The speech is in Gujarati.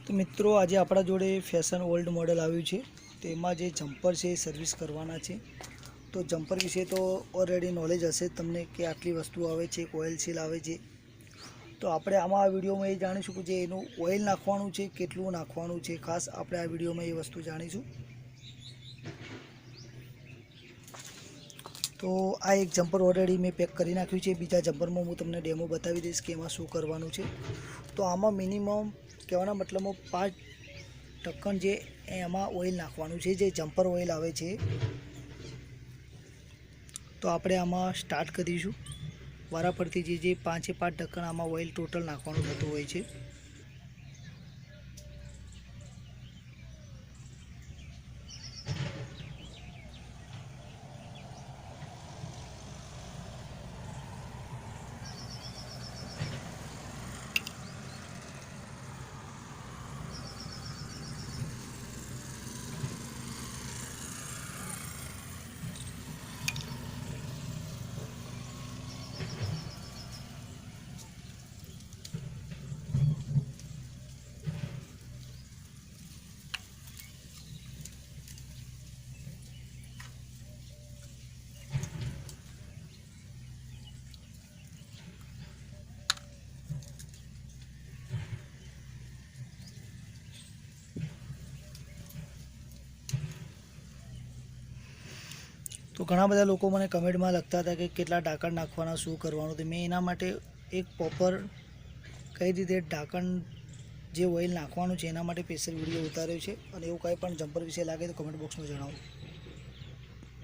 તો મિત્રો આજે આપણા જોડે ફેશન ઓલ્ડ મોડેલ આવ્યું છે, તેમાં જે જમ્પર છે એ સર્વિસ કરવાના છે। તો જમ્પર વિશે તો ઓલરેડી નોલેજ હશે તમને કે આટલી વસ્તુ આવે છે, ઓઇલ સીલ આવે છે। તો આપણે આમાં આ વિડીયોમાં એ જાણીશું કે જે એનું ઓઇલ નાખવાનું છે, કેટલું નાખવાનું છે, ખાસ આપણે આ વિડીયોમાં એ વસ્તુ જાણીશું। તો આ એક જમ્પર ઓલરેડી મેં પેક કરી નાખ્યું છે, બીજા જમ્પરમાં હું તમને ડેમો બતાવી દઈશ કે એમાં શું કરવાનું છે। તો આમાં મિનિમમ કહેવાના મતલબમાં 5 ઢક્કન જે એમાં ઓઇલ નાખવાનું છે, જે જમ્પર ઓઇલ આવે છે। તો આપણે આમાં સ્ટાર્ટ કરીશું વારાફરતી જે 5 ઢક્કન આમાં ઓઇલ ટોટલ નાખવાનું થતું હોય છે। તો ઘણા બધા લોકો મને કમેન્ટમાં લખતા હતા કે કેટલા ઢાંકણ નાખવાના, શું કરવાનું। તો મેં એના માટે એક પ્રોપર કઈ રીતે ઢાંકણ જે ઓઇલ નાખવાનું છે એના માટે સ્પેશિયલ વિડીયો ઉતાર્યો છે। અને એવું કંઈ પણ જમ્પર વિશે લાગે તો કમેન્ટ બોક્સમાં જણાવો।